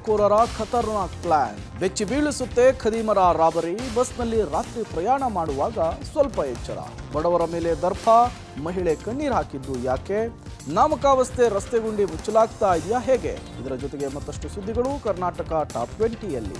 ದರೋಡೆಕೋರರ ಖತರ್ನಾಕ್ plan. ಬೆಚ್ಚಿ ಬೀಳಿಸುತ್ತೆ ಖದೀಮರ robbery. ಬಸ್ನಲ್ಲಿ ರಾತ್ರಿ ಪ್ರಯಾಣ ಮಾಡುವಾಗ ಸ್ವಲ್ಪ ಎಚ್ಚರ. ಬಡವರ ಮೇಲೆ ದರ್ಪ. ಮಹಿಳೆ ಕಣ್ಣೀರು ಹಾಕಿದ್ದು ಯಾಕೆ? ನಾಮಕಾವಸ್ಥೆ ರಸ್ತೆ ಗುಂಡಿ ಮುಚ್ಚಲಾಗ್ತಾ ಇದೆಯಾ ಹೇಗೆ? ಇದರ ಜೊತೆಗೆ ಮತ್ತಷ್ಟು ಸುದ್ದಿಗಳು ಕರ್ನಾಟಕ ಟಾಪ್ 20ಯಲ್ಲಿ.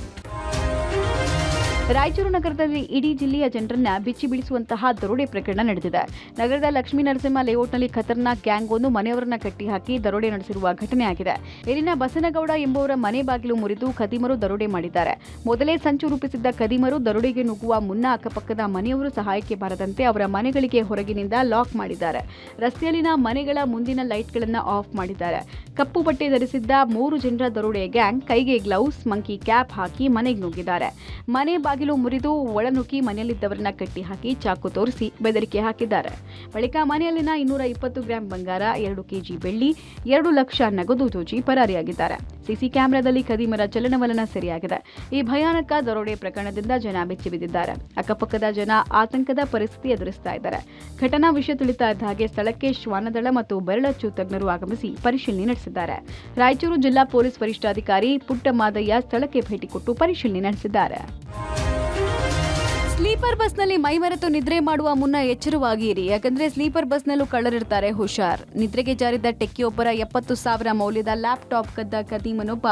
ರಾಯಚೂರು ನಗರದಲ್ಲಿ ಇಡೀ ಜಿಲ್ಲೆಯ ಜನರನ್ನ ಬಿಚ್ಚಿ ಬೀಳಿಸುವಂತಹ ದರೋಡೆ ಪ್ರಕರಣ ನಡೆದಿದೆ. ನಗರದ ಲಕ್ಷ್ಮೀ ನರಸಿಂಹ ಲೇಔಟ್ನಲ್ಲಿ ಖತರ್ನಾಕ್ ಗ್ಯಾಂಗ್ ಒಂದು ಮನೆಯವರನ್ನ ಕಟ್ಟಿಹಾಕಿ ದರೋಡೆ ನಡೆಸಿರುವ ಘಟನೆ ಆಗಿದೆ. ಇಲ್ಲಿನ ಬಸನಗೌಡ ಎಂಬುವರ ಮನೆ ಬಾಗಿಲು ಮುರಿದು ಖದೀಮರು ದರೋಡೆ ಮಾಡಿದ್ದಾರೆ. ಮೊದಲೇ ಸಂಚು ರೂಪಿಸಿದ್ದ ಖದೀಮರು ದರೋಡೆಗೆ ನುಗ್ಗುವ ಮುನ್ನ ಅಕ್ಕಪಕ್ಕದ ಮನೆಯವರು ಸಹಾಯಕ್ಕೆ ಬಾರದಂತೆ ಅವರ ಮನೆಗಳಿಗೆ ಹೊರಗಿನಿಂದ ಲಾಕ್ ಮಾಡಿದ್ದಾರೆ. ರಸ್ತೆಯಲ್ಲಿನ ಮನೆಗಳ ಮುಂದಿನ ಲೈಟ್ಗಳನ್ನು ಆಫ್ ಮಾಡಿದ್ದಾರೆ. ಕಪ್ಪು ಬಟ್ಟೆ ಧರಿಸಿದ್ದ 3 ಜನರ ದರೋಡೆ ಗ್ಯಾಂಗ್ ಕೈಗೆ ಗ್ಲೌಸ್, ಮಂಕಿ ಕ್ಯಾಪ್ ಹಾಕಿ ಮನೆಗೆ ನುಗ್ಗಿದ್ದಾರೆ. ಮನೆ ಬಾಗಿಲು ಮುರಿದು ಒಳನುಗ್ಗಿ ಮನೆಯಲ್ಲಿದ್ದವರನ್ನ ಕಟ್ಟಿ ಹಾಕಿ ಚಾಕು ತೋರಿಸಿ ಬೆದರಿಕೆ ಹಾಕಿದ್ದಾರೆ. ಬಳಿಕ ಮನೆಯಲ್ಲಿನ 220 ಗ್ರಾಂ ಬಂಗಾರ, 2 ಕೆಜಿ ಬೆಳ್ಳಿ, 2 ಲಕ್ಷ ನಗದು ದೋಚಿ ಪರಾರಿಯಾಗಿದ್ದಾರೆ. ಸಿಸಿ ಕ್ಯಾಮೆರಾದಲ್ಲಿ ಖದೀಮರ ಚಲನವಲನ ಸೆರೆಯಾಗಿದೆ. ಈ ಭಯಾನಕ ದರೋಡೆ ಪ್ರಕರಣದಿಂದ ಜನ ಬೆಚ್ಚಿ ಬಿದ್ದಿದ್ದಾರೆ. ಅಕ್ಕಪಕ್ಕದ ಜನ ಆತಂಕದ ಪರಿಸ್ಥಿತಿ ಎದುರಿಸ್ತಾ ಇದ್ದಾರೆ. ಘಟನಾ ವಿಷಯ ತಿಳಿತಾ ಇದ್ದ ಹಾಗೆ ಸ್ಥಳಕ್ಕೆ ಶ್ವಾನದಳ ಮತ್ತು ಬೆರಳಚ್ಚು ತಜ್ಞರು ಆಗಮಿಸಿ ಪರಿಶೀಲನೆ ನಡೆಸಿದ್ದಾರೆ. ರಾಯಚೂರು ಜಿಲ್ಲಾ ಪೊಲೀಸ್ ವರಿಷ್ಠಾಧಿಕಾರಿ ಪುಟ್ಟಮಾದಯ್ಯ ಸ್ಥಳಕ್ಕೆ ಭೇಟಿ ಕೊಟ್ಟು ಪರಿಶೀಲನೆ ನಡೆಸಿದ್ದಾರೆ. ಸ್ಲೀಪರ್ ಬಸ್ನಲ್ಲಿ ಮೈಮರೆತು ನಿದ್ರೆ ಮಾಡುವ ಮುನ್ನ ಎಚ್ಚರವಾಗಿರಿ. ಯಾಕಂದ್ರೆ ಸ್ಲೀಪರ್ ಬಸ್ನಲ್ಲೂ ಕಳ್ಳರಿರ್ತಾರೆ, ಹುಷಾರ್. ನಿದ್ರೆಗೆ ಜಾರಿದ್ದ ಟೆಕ್ಕಿಯೊಬ್ಬರ 70,000 ಮೌಲ್ಯದ ಲ್ಯಾಪ್ಟಾಪ್ ಕದ್ದ ಖದೀಮನೊಬ್ಬ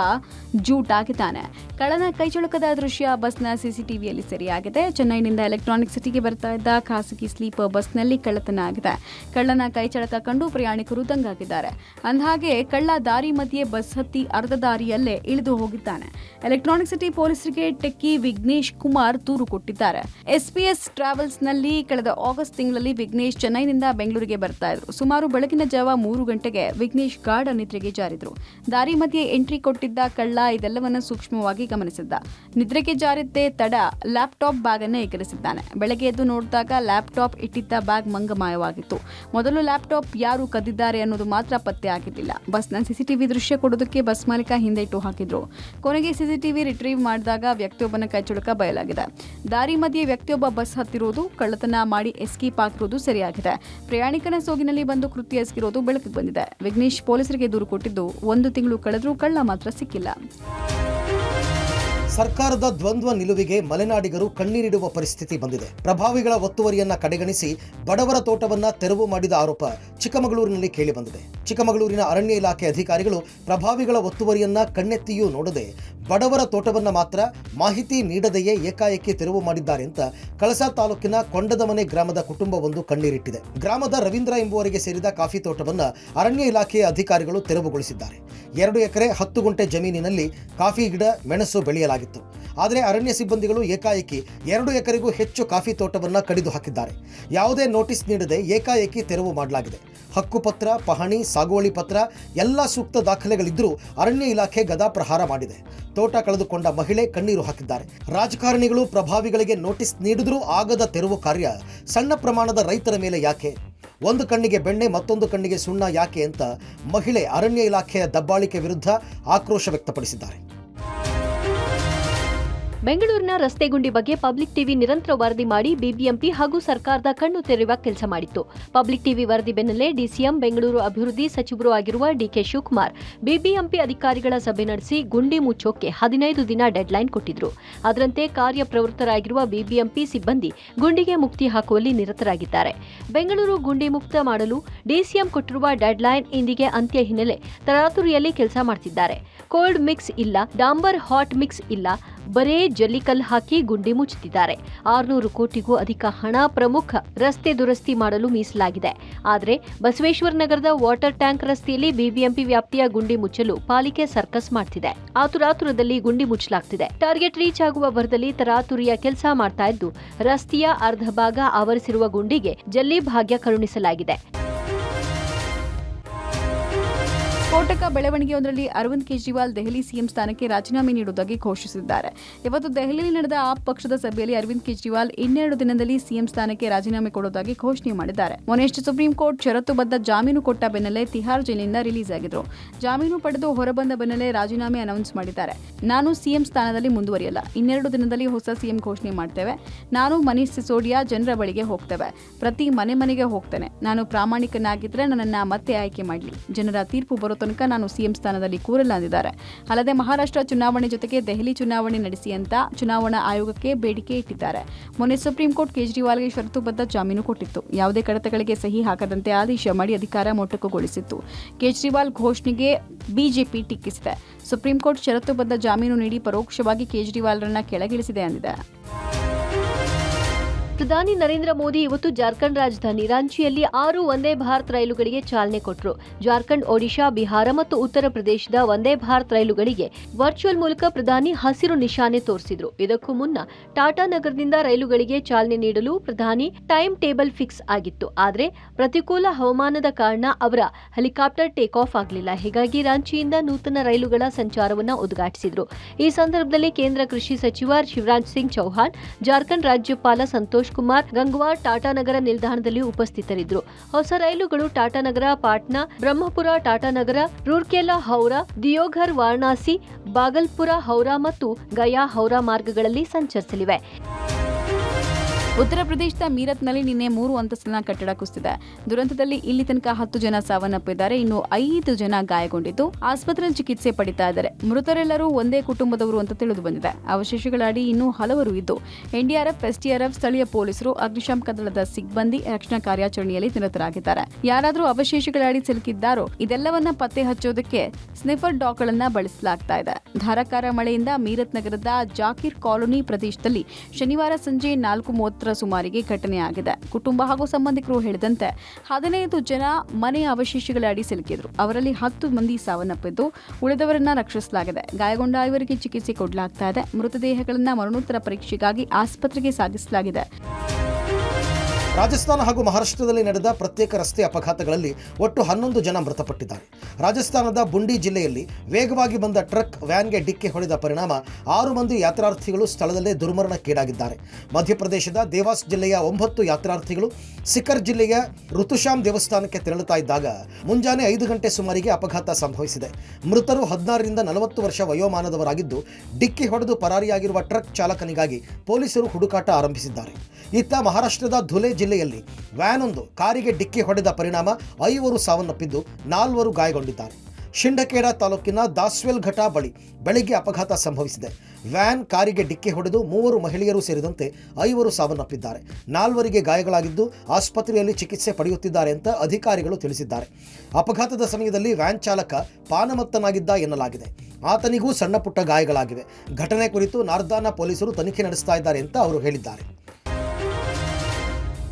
ಜೂಟ್ ಆಗಿದ್ದಾನೆ. ಕಳ್ಳನ ಕೈಚಳಕದ ದೃಶ್ಯ ಬಸ್ನ ಸಿಸಿಟಿವಿಯಲ್ಲಿ ಸೆರೆಯಾಗಿದೆ. ಚೆನ್ನೈನಿಂದ ಎಲೆಕ್ಟ್ರಾನಿಕ್ ಸಿಟಿಗೆ ಬರ್ತಾ ಇದ್ದ ಖಾಸಗಿ ಸ್ಲೀಪರ್ ಬಸ್ನಲ್ಲಿ ಕಳ್ಳತನ ಆಗಿದೆ. ಕಳ್ಳನ ಕೈಚಳಕ ಕಂಡು ಪ್ರಯಾಣಿಕರು ದಂಗಾಗಿದ್ದಾರೆ. ಅಂದಹಾಗೆ ಕಳ್ಳ ದಾರಿ ಮಧ್ಯೆ ಬಸ್ ಹತ್ತಿ ಅರ್ಧ ದಾರಿಯಲ್ಲೇ ಇಳಿದು ಹೋಗಿದ್ದಾನೆ. ಎಲೆಕ್ಟ್ರಾನಿಕ್ ಸಿಟಿ ಪೊಲೀಸರಿಗೆ ಟೆಕ್ಕಿ ವಿಘ್ನೇಶ್ ಕುಮಾರ್ ದೂರು ಕೊಟ್ಟಿದ್ದಾರೆ. ಎಸ್ಪಿಎಸ್ ಟ್ರಾವೆಲ್ಸ್ನಲ್ಲಿ ಕಳೆದ ಆಗಸ್ಟ್ ತಿಂಗಳಲ್ಲಿ ವಿಘ್ನೇಶ್ ಚೆನ್ನೈನಿಂದ ಬೆಂಗಳೂರಿಗೆ ಬರ್ತಾ ಇದ್ರು. ಸುಮಾರು ಬೆಳಗಿನ ಜಾವ 3 ಗಂಟೆಗೆ ವಿಘ್ನೇಶ್ ಗಾಢ ನಿದ್ರೆಗೆ ಜಾರಿದ್ರು. ದಾರಿ ಮಧ್ಯೆ ಎಂಟ್ರಿ ಕೊಟ್ಟಿದ್ದ ಕಳ್ಳ ಇದೆಲ್ಲವನ್ನ ಸೂಕ್ಷ್ಮವಾಗಿ ಗಮನಿಸಿದ್ದ. ನಿದ್ರೆಗೆ ಜಾರಿದ್ದೇ ತಡ ಲ್ಯಾಪ್ಟಾಪ್ ಬ್ಯಾಗ್ ಅನ್ನು ಎಗರಿಸಿದ್ದಾನೆ. ಬೆಳಗ್ಗೆ ಎದ್ದು ನೋಡಿದಾಗ ಲ್ಯಾಪ್ಟಾಪ್ ಇಟ್ಟಿದ್ದ ಬ್ಯಾಗ್ ಮಂಗಮಾಯವಾಗಿತ್ತು. ಮೊದಲು ಲ್ಯಾಪ್ಟಾಪ್ ಯಾರು ಕದ್ದಿದ್ದಾರೆ ಅನ್ನೋದು ಮಾತ್ರ ಪತ್ತೆ ಆಗಿರಲಿಲ್ಲ. ಬಸ್ನ ಸಿಸಿಟಿವಿ ದೃಶ್ಯ ಕೊಡೋದಕ್ಕೆ ಬಸ್ ಮಾಲೀಕ ಹಿಂದೇಟು ಹಾಕಿದ್ರು. ಕೊನೆಗೆ ಸಿಸಿಟಿವಿ ರಿಟ್ರೀವ್ ಮಾಡಿದಾಗ ವ್ಯಕ್ತಿಯೊಬ್ಬನ ಕೈಚಳಕ ಬಯಲಾಗಿದೆ. ದಾರಿ ಮಧ್ಯೆ ವ್ಯಕ್ತಿಯೊಬ್ಬ ಬಸ್ ಹತ್ತಿರುವುದು, ಕಳ್ಳತನ ಮಾಡಿ ಎಸ್ಕೇಪ್ ಆಗಿರುವುದು ಸರಿಯಾಗಿದೆ. ಪ್ರಯಾಣಿಕನ ಸೋಗಿನಲ್ಲಿ ಬಂದು ಕೃತ್ಯ ಎಸಗಿರುವುದು ಬೆಳಕಿಗೆ ಬಂದಿದೆ. ವಿಘ್ನೇಶ್ ಪೊಲೀಸರಿಗೆ ದೂರು ಕೊಟ್ಟಿದ್ದು 1 ತಿಂಗಳು ಕಳೆದರೂ ಕಳ್ಳ ಮಾತ್ರ ಸಿಕ್ಕಿಲ್ಲ. ಸರ್ಕಾರದ ದ್ವಂದ್ವ ನಿಲುವಿಗೆ ಮಲೆನಾಡಿಗರು ಕಣ್ಣೀರಿಡುವ ಪರಿಸ್ಥಿತಿ ಬಂದಿದೆ. ಪ್ರಭಾವಿಗಳ ಒತ್ತುವರಿಯನ್ನ ಕಡೆಗಣಿಸಿ ಬಡವರ ತೋಟವನ್ನ ತೆರವು ಮಾಡಿದ ಆರೋಪ ಚಿಕ್ಕಮಗಳೂರಿನಲ್ಲಿ ಕೇಳಿಬಂದಿದೆ. ಚಿಕ್ಕಮಗಳೂರಿನ ಅರಣ್ಯ ಇಲಾಖೆ ಅಧಿಕಾರಿಗಳು ಪ್ರಭಾವಿಗಳ ಒತ್ತುವರಿಯನ್ನ ಕಣ್ಣೆತ್ತಿಯೂ ನೋಡದೆ ಬಡವರ ತೋಟವನ್ನ ಮಾತ್ರ ಮಾಹಿತಿ ನೀಡದೆಯೇ ಏಕಾಏಕಿ ತೆರವು ಮಾಡಿದ್ದಾರೆ ಅಂತ ಕಳಸಾ ತಾಲೂಕಿನ ಕೊಂಡದಮನೆ ಗ್ರಾಮದ ಕುಟುಂಬವೊಂದು ಕಣ್ಣೀರಿಟ್ಟಿದೆ. ಗ್ರಾಮದ ರವೀಂದ್ರ ಎಂಬುವರಿಗೆ ಸೇರಿದ ಕಾಫಿ ತೋಟವನ್ನ ಅರಣ್ಯ ಇಲಾಖೆಯ ಅಧಿಕಾರಿಗಳು ತೆರವುಗೊಳಿಸಿದ್ದಾರೆ. 2 ಎಕರೆ 10 ಗುಂಟೆ ಜಮೀನಿನಲ್ಲಿ ಕಾಫಿ ಗಿಡ, ಮೆಣಸು ಬೆಳೆಯಲಾಗಿತ್ತು. ಆದರೆ ಅರಣ್ಯ ಸಿಬ್ಬಂದಿಗಳು ಏಕಾಏಕಿ 2 ಎಕರೆಗೂ ಹೆಚ್ಚು ಕಾಫಿ ತೋಟವನ್ನ ಕಡಿದು ಹಾಕಿದ್ದಾರೆ. ಯಾವುದೇ ನೋಟಿಸ್ ನೀಡದೆ ಏಕಾಏಕಿ ತೆರವು ಮಾಡಲಾಗಿದೆ. ಹಕ್ಕುಪತ್ರ, ಪಹಣಿ, ಸಾಗುವಳಿ ಪತ್ರ ಎಲ್ಲ ಸೂಕ್ತ ದಾಖಲೆಗಳಿದ್ದರೂ ಅರಣ್ಯ ಇಲಾಖೆ ಗದಾಪ್ರಹಾರ ಮಾಡಿದೆ. ತೋಟ ಕಳೆದುಕೊಂಡ ಮಹಿಳೆ ಕಣ್ಣೀರು ಹಾಕಿದ್ದಾರೆ. ರಾಜಕಾರಣಿಗಳು ಪ್ರಭಾವಿಗಳಿಗೆ ನೋಟಿಸ್ ನೀಡಿದ್ರೂ ಆಗದ ತೆರವು ಕಾರ್ಯ ಸಣ್ಣ ಪ್ರಮಾಣದ ರೈತರ ಮೇಲೆ ಯಾಕೆ? ಒಂದು ಕಣ್ಣಿಗೆ ಬೆಣ್ಣೆ ಮತ್ತೊಂದು ಕಣ್ಣಿಗೆ ಸುಣ್ಣ ಯಾಕೆ ಅಂತ ಮಹಿಳೆ ಅರಣ್ಯ ಇಲಾಖೆಯ ದಬ್ಬಾಳಿಕೆ ವಿರುದ್ಧ ಆಕ್ರೋಶ ವ್ಯಕ್ತಪಡಿಸಿದ್ದಾರೆ. ಬೆಂಗಳೂರಿನ ರಸ್ತೆ ಗುಂಡಿ ಬಗ್ಗೆ ಪಬ್ಲಿಕ್ ಟಿವಿ ನಿರಂತರ ವರದಿ ಮಾಡಿ ಬಿಬಿಎಂಪಿ ಹಾಗೂ ಸರ್ಕಾರದ ಕಣ್ಣು ತೆರೆಯುವ ಕೆಲಸ ಮಾಡಿತ್ತು. ಪಬ್ಲಿಕ್ ಟಿವಿ ವರದಿ ಬೆನ್ನಲ್ಲೇ ಡಿಸಿಎಂ, ಬೆಂಗಳೂರು ಅಭಿವೃದ್ಧಿ ಸಚಿವರು ಆಗಿರುವ ಡಿಕೆ ಶಿವಕುಮಾರ್ ಬಿಬಿಎಂಪಿ ಅಧಿಕಾರಿಗಳ ಸಭೆ ನಡೆಸಿ ಗುಂಡಿ ಮುಚ್ಚೋಕೆ 15 ದಿನ ಡೆಡ್ಲೈನ್ ಕೊಟ್ಟಿದ್ರು. ಅದರಂತೆ ಕಾರ್ಯಪ್ರವೃತ್ತರಾಗಿರುವ ಬಿಬಿಎಂಪಿ ಸಿಬ್ಬಂದಿ ಗುಂಡಿಗೆ ಮುಕ್ತಿ ಹಾಕುವಲ್ಲಿ ನಿರತರಾಗಿದ್ದಾರೆ. ಬೆಂಗಳೂರು ಗುಂಡಿ ಮುಕ್ತ ಮಾಡಲು ಡಿಸಿಎಂ ಕೊಟ್ಟಿರುವ ಡೆಡ್ಲೈನ್ ಇಂದಿಗೆ ಅಂತ್ಯ ಹಿನ್ನೆಲೆ ತರಾತುರಿಯಲ್ಲಿ ಕೆಲಸ ಮಾಡ್ತಿದ್ದಾರೆ. ಕೋಲ್ಡ್ ಮಿಕ್ಸ್ ಇಲ್ಲ, ಡಾಂಬರ್ ಹಾಟ್ ಮಿಕ್ಸ್ ಇಲ್ಲ, ಬರೇ ಜಲ್ಲಿಕಲ್ ಹಾಕಿ ಗುಂಡಿ ಮುಚ್ಚುತ್ತಿದ್ದಾರೆ. 600 ಕೋಟಿಗೂ ಅಧಿಕ ಹಣ ಪ್ರಮುಖ ರಸ್ತೆ ದುರಸ್ತಿ ಮಾಡಲು ಮೀಸಲಾಗಿದೆ. ಆದರೆ ಬಸವೇಶ್ವರ ನಗರದ ವಾಟರ್ ಟ್ಯಾಂಕ್ ರಸ್ತೆಯಲ್ಲಿ ಬಿಬಿಎಂಪಿ ವ್ಯಾಪ್ತಿಯ ಗುಂಡಿ ಮುಚ್ಚಲು ಪಾಲಿಕೆ ಸರ್ಕಸ್ ಮಾಡ್ತಿದೆ. ಆತುರಾತುರದಲ್ಲಿ ಗುಂಡಿ ಮುಚ್ಚಲಾಗ್ತಿದೆ. ಟಾರ್ಗೆಟ್ ರೀಚ್ ಆಗುವ ಭರದಲ್ಲಿ ತರಾತುರಿಯ ಕೆಲಸ ಮಾಡ್ತಾ ಇದ್ದು ರಸ್ತೆಯ ಅರ್ಧ ಭಾಗ ಆವರಿಸಿರುವ ಗುಂಡಿಗೆ ಜಲ್ಲಿ ಭಾಗ್ಯ ಕರುಣಿಸಲಾಗಿದೆ. ಸ್ಫೋಟಕ ಬೆಳವಣಿಗೆಯೊಂದರಲ್ಲಿ ಅರವಿಂದ್ ಕೇಜ್ರಿವಾಲ್ ದೆಹಲಿ ಸಿಎಂ ಸ್ಥಾನಕ್ಕೆ ರಾಜೀನಾಮೆ ನೀಡುವುದಾಗಿ ಘೋಷಿಸಿದ್ದಾರೆ. ಇವತ್ತು ದೆಹಲಿಯಲ್ಲಿ ನಡೆದ ಆಪ್ ಪಕ್ಷದ ಸಭೆಯಲ್ಲಿ ಅರವಿಂದ್ ಕೇಜ್ರಿವಾಲ್ 2 ದಿನದಲ್ಲಿ ಸಿಎಂ ಸ್ಥಾನಕ್ಕೆ ರಾಜೀನಾಮೆ ಕೊಡುವುದಾಗಿ ಘೋಷಣೆ ಮಾಡಿದ್ದಾರೆ. ಮೊನ್ನೆಯಷ್ಟೇ ಸುಪ್ರೀಂ ಕೋರ್ಟ್ ಷರತ್ತುಬದ್ಧ ಜಾಮೀನು ಕೊಟ್ಟ ಬೆನ್ನಲ್ಲೇ ತಿಹಾರ್ ಜೈಲಿನಿಂದ ರಿಲೀಸ್ ಆಗಿದ್ರು. ಜಾಮೀನು ಪಡೆದು ಹೊರಬಂದ ಬೆನ್ನಲ್ಲೇ ರಾಜೀನಾಮೆ ಅನೌನ್ಸ್ ಮಾಡಿದ್ದಾರೆ. ನಾನು ಸಿಎಂ ಸ್ಥಾನದಲ್ಲಿ ಮುಂದುವರಿಯಲ್ಲ, 2 ದಿನದಲ್ಲಿ ಹೊಸ ಸಿಎಂ ಘೋಷಣೆ ಮಾಡ್ತೇವೆ. ನಾನು ಮನೀಶ್ ಸಿಸೋಡಿಯಾ ಜನರ ಬಳಿಗೆ ಹೋಗ್ತೇವೆ, ಪ್ರತಿ ಮನೆಗೆ ಹೋಗ್ತೇನೆ. ನಾನು ಪ್ರಾಮಾಣಿಕನಾಗಿದ್ರೆ ನನ್ನನ್ನ ಮತ್ತೆ ಆಯ್ಕೆ ಮಾಡಲಿ, ಜನರ ತೀರ್ಪು ಬರೋ ತನಕ ನಾನು ಸಿಎಂ ಸ್ಥಾನದಲ್ಲಿ ಕೂರಲ್ಲ ಅಂದಿದ್ದಾರೆ. ಅಲ್ಲದೆ ಮಹಾರಾಷ್ಟ್ರ ಚುನಾವಣೆ ಜೊತೆಗೆ ದೆಹಲಿ ಚುನಾವಣೆ ನಡೆಸಿ ಅಂತ ಚುನಾವಣಾ ಆಯೋಗಕ್ಕೆ ಬೇಡಿಕೆ ಇಟ್ಟಿದ್ದಾರೆ. ಮೊನ್ನೆ ಸುಪ್ರೀಂ ಕೋರ್ಟ್ ಕೇಜ್ರಿವಾಲ್ಗೆ ಷರತ್ತುಬದ್ಧ ಜಾಮೀನು ಕೊಟ್ಟಿತ್ತು. ಯಾವುದೇ ಕಡತಗಳಿಗೆ ಸಹಿ ಹಾಕದಂತೆ ಆದೇಶ ಮಾಡಿ ಅಧಿಕಾರ ಮೊಟಕುಗೊಳಿಸಿತ್ತು. ಕೇಜ್ರಿವಾಲ್ ಘೋಷಣೆಗೆ ಬಿಜೆಪಿ ಟೀಕಿಸಿದೆ. ಸುಪ್ರೀಂ ಕೋರ್ಟ್ ಷರತ್ತುಬದ್ಧ ಜಾಮೀನು ನೀಡಿ ಪರೋಕ್ಷವಾಗಿ ಕೇಜ್ರಿವಾಲ್ರನ್ನ ಕೆಳಗಿಳಿಸಿದೆ ಅಂದಿದೆ. ಪ್ರಧಾನಿ ನರೇಂದ್ರ ಮೋದಿ ಇವತ್ತು ಜಾರ್ಖಂಡ್ ರಾಜಧಾನಿ ರಾಂಚಿಯಲ್ಲಿ 6 ವಂದೇ ಭಾರತ್ ರೈಲುಗಳಿಗೆ ಚಾಲನೆ ಕೊಟ್ಟರು. ಜಾರ್ಖಂಡ್, ಒಡಿಶಾ, ಬಿಹಾರ ಮತ್ತು ಉತ್ತರ ಪ್ರದೇಶದ ವಂದೇ ಭಾರತ್ ರೈಲುಗಳಿಗೆ ವರ್ಚುವಲ್ ಮೂಲಕ ಪ್ರಧಾನಿ ಹಸಿರು ನಿಶಾನೆ ತೋರಿಸಿದ್ರು. ಇದಕ್ಕೂ ಮುನ್ನ ಟಾಟಾ ನಗರದಿಂದ ರೈಲುಗಳಿಗೆ ಚಾಲನೆ ನೀಡಲು ಪ್ರಧಾನಿ ಟೈಮ್ ಟೇಬಲ್ ಫಿಕ್ಸ್ ಆಗಿತ್ತು. ಆದರೆ ಪ್ರತಿಕೂಲ ಹವಾಮಾನದ ಕಾರಣ ಅವರ ಹೆಲಿಕಾಪ್ಟರ್ ಟೇಕ್ ಆಫ್ ಆಗಲಿಲ್ಲ. ಹೀಗಾಗಿ ರಾಂಚಿಯಿಂದ ನೂತನ ರೈಲುಗಳ ಸಂಚಾರವನ್ನು ಉದ್ಘಾಟಿಸಿದ್ರು. ಈ ಸಂದರ್ಭದಲ್ಲಿ ಕೇಂದ್ರ ಕೃಷಿ ಸಚಿವ ಶಿವರಾಜ್ ಸಿಂಗ್ ಚೌಹಾಣ್, ಜಾರ್ಖಂಡ್ ರಾಜ್ಯಪಾಲ ಸಂತೋಷ್ ಕುಮಾರ್ ಗಂಗ್ವಾರ್ ಟಾಟಾನಗರ ನಿಲ್ದಾಣದಲ್ಲಿ ಉಪಸ್ಥಿತರಿದ್ದರು. ಹೊಸ ರೈಲುಗಳು ಟಾಟಾನಗರ, ಪಾಟ್ನಾ, ಬ್ರಹ್ಮಪುರ, ಟಾಟಾನಗರ, ರೂರ್ಕೆಲಾ, ಹೌರಾ, ದಿಯೋಘರ್, ವಾರಣಾಸಿ, ಬಾಗಲ್ಪುರ, ಹೌರಾ ಮತ್ತು ಗಯಾ ಹೌರಾ ಮಾರ್ಗಗಳಲ್ಲಿ ಸಂಚರಿಸಲಿವೆ. ಉತ್ತರ ಪ್ರದೇಶದ ಮೀರತ್ನಲ್ಲಿ ನಿನ್ನೆ 3 ಅಂತಸ್ತಿನ ಕಟ್ಟಡ ಕುಸಿದಿದೆ. ದುರಂತದಲ್ಲಿ ಇಲ್ಲಿ ತನಕ 10 ಜನ ಸಾವನ್ನಪ್ಪಿದ್ದಾರೆ. ಇನ್ನು 5 ಜನ ಗಾಯಗೊಂಡಿದ್ದು ಆಸ್ಪತ್ರೆಯಲ್ಲಿ ಚಿಕಿತ್ಸೆ ಪಡಿತಾ ಇದ್ದಾರೆ. ಮೃತರೆಲ್ಲರೂ ಒಂದೇ ಕುಟುಂಬದವರು ಅಂತ ತಿಳಿದು ಬಂದಿದೆ. ಅವಶೇಷಗಳಡಿ ಇನ್ನೂ ಹಲವರು ಇದ್ದು ಎನ್ಡಿಆರ್ಎಫ್, ಎಸ್ಡಿಆರ್ಎಫ್, ಸ್ಥಳೀಯ ಪೊಲೀಸರು, ಅಗ್ನಿಶಾಮಕ ದಳದ ಸಿಬ್ಬಂದಿ ರಕ್ಷಣಾ ಕಾರ್ಯಾಚರಣೆಯಲ್ಲಿ ನಿರತರಾಗಿದ್ದಾರೆ. ಯಾರಾದರೂ ಅವಶೇಷಗಳಡಿ ಸಿಲುಕಿದ್ದಾರೋ ಇದೆಲ್ಲವನ್ನ ಪತ್ತೆ ಹಚ್ಚೋದಕ್ಕೆ ಸ್ನಿಫರ್ ಡಾಗ್ಗಳನ್ನ ಬಳಸಲಾಗ್ತಾ ಇದೆ. ಧಾರಾಕಾರ ಮಳೆಯಿಂದ ಮೀರತ್ ನಗರದ ಜಾಕೀರ್ ಕಾಲೋನಿ ಪ್ರದೇಶದಲ್ಲಿ ಶನಿವಾರ ಸಂಜೆ 4:30 ಸುಮಾರಿಗೆ ಘಟನೆಯಾಗಿದೆ. ಕುಟುಂಬ ಹಾಗೂ ಸಂಬಂಧಿಕರು ಹೇಳಿದಂತೆ 15 ಜನ ಮನೆಯ ಅವಶೇಷಗಳ ಅಡಿ ಸಿಲುಕಿದ್ರು. ಅವರಲ್ಲಿ 10 ಮಂದಿ ಸಾವನ್ನಪ್ಪಿದ್ದು ಉಳಿದವರನ್ನ ರಕ್ಷಿಸಲಾಗಿದೆ. ಗಾಯಗೊಂಡ 5 ಚಿಕಿತ್ಸೆ ಕೊಡಲಾಗ್ತಾ ಇದೆ. ಮೃತದೇಹಗಳನ್ನು ಮರಣೋತ್ತರ ಪರೀಕ್ಷೆಗಾಗಿ ಆಸ್ಪತ್ರೆಗೆ ಸಾಗಿಸಲಾಗಿದೆ. ರಾಜಸ್ಥಾನ ಹಾಗೂ ಮಹಾರಾಷ್ಟ್ರದಲ್ಲಿ ನಡೆದ ಪ್ರತ್ಯೇಕ ರಸ್ತೆ ಅಪಘಾತಗಳಲ್ಲಿ ಒಟ್ಟು 11 ಜನ ಮೃತಪಟ್ಟಿದ್ದಾರೆ. ರಾಜಸ್ಥಾನದ ಬುಂಡಿ ಜಿಲ್ಲೆಯಲ್ಲಿ ವೇಗವಾಗಿ ಬಂದ ಟ್ರಕ್ ವ್ಯಾನ್ಗೆ ಡಿಕ್ಕಿ ಹೊಡೆದ ಪರಿಣಾಮ 6 ಮಂದಿ ಯಾತ್ರಾರ್ಥಿಗಳು ಸ್ಥಳದಲ್ಲೇ ದುರ್ಮರಣಕ್ಕೀಡಾಗಿದ್ದಾರೆ. ಮಧ್ಯಪ್ರದೇಶದ ದೇವಾಸ್ ಜಿಲ್ಲೆಯ 9 ಯಾತ್ರಾರ್ಥಿಗಳು ಸಿಕರ್ ಜಿಲ್ಲೆಯ ಋತುಶಾಮ್ ದೇವಸ್ಥಾನಕ್ಕೆ ತೆರಳುತ್ತಾ ಇದ್ದಾಗ ಮುಂಜಾನೆ 5 ಗಂಟೆ ಸುಮಾರಿಗೆ ಅಪಘಾತ ಸಂಭವಿಸಿದೆ. ಮೃತರು 16ರಿಂದ 40 ವರ್ಷ ವಯೋಮಾನದವರಾಗಿದ್ದು ಡಿಕ್ಕಿ ಹೊಡೆದು ಪರಾರಿಯಾಗಿರುವ ಟ್ರಕ್ ಚಾಲಕನಿಗಾಗಿ ಪೊಲೀಸರು ಹುಡುಕಾಟ ಆರಂಭಿಸಿದ್ದಾರೆ. ಇತ್ತ ಮಹಾರಾಷ್ಟ್ರದ ಧುಲೆ ಜಿಲ್ಲೆಯಲ್ಲಿ ವ್ಯಾನ್ ಒಂದು ಕಾರಿಗೆ ಡಿಕ್ಕಿ ಹೊಡೆದ ಪರಿಣಾಮ 5 ಸಾವನ್ನಪ್ಪಿದ್ದು 4 ಗಾಯಗೊಂಡಿದ್ದಾರೆ. ಶಿಂಡಕೇಡ ತಾಲೂಕಿನ ದಾಸ್ವೆಲ್ ಘಾಟ ಬಳಿ ಬೆಳಗ್ಗೆ ಅಪಘಾತ ಸಂಭವಿಸಿದೆ. ವ್ಯಾನ್ ಕಾರಿಗೆ ಡಿಕ್ಕಿ ಹೊಡೆದು 3 ಮಹಿಳೆಯರು ಸೇರಿದಂತೆ 5 ಸಾವನ್ನಪ್ಪಿದ್ದಾರೆ. 4 ಗಾಯಗಳಾಗಿದ್ದು ಆಸ್ಪತ್ರೆಯಲ್ಲಿ ಚಿಕಿತ್ಸೆ ಪಡೆಯುತ್ತಿದ್ದಾರೆ ಅಂತ ಅಧಿಕಾರಿಗಳು ತಿಳಿಸಿದ್ದಾರೆ. ಅಪಘಾತದ ಸಮಯದಲ್ಲಿ ವ್ಯಾನ್ ಚಾಲಕ ಪಾನಮತ್ತನಾಗಿದ್ದ ಎನ್ನಲಾಗಿದೆ. ಆತನಿಗೂ ಸಣ್ಣ ಪುಟ್ಟ ಗಾಯಗಳಾಗಿವೆ. ಘಟನೆ ಕುರಿತು ನಾರ್ದಾನ ಪೊಲೀಸರು ತನಿಖೆ ನಡೆಸ್ತಾ ಇದ್ದಾರೆ ಅಂತ ಅವರು ಹೇಳಿದ್ದಾರೆ.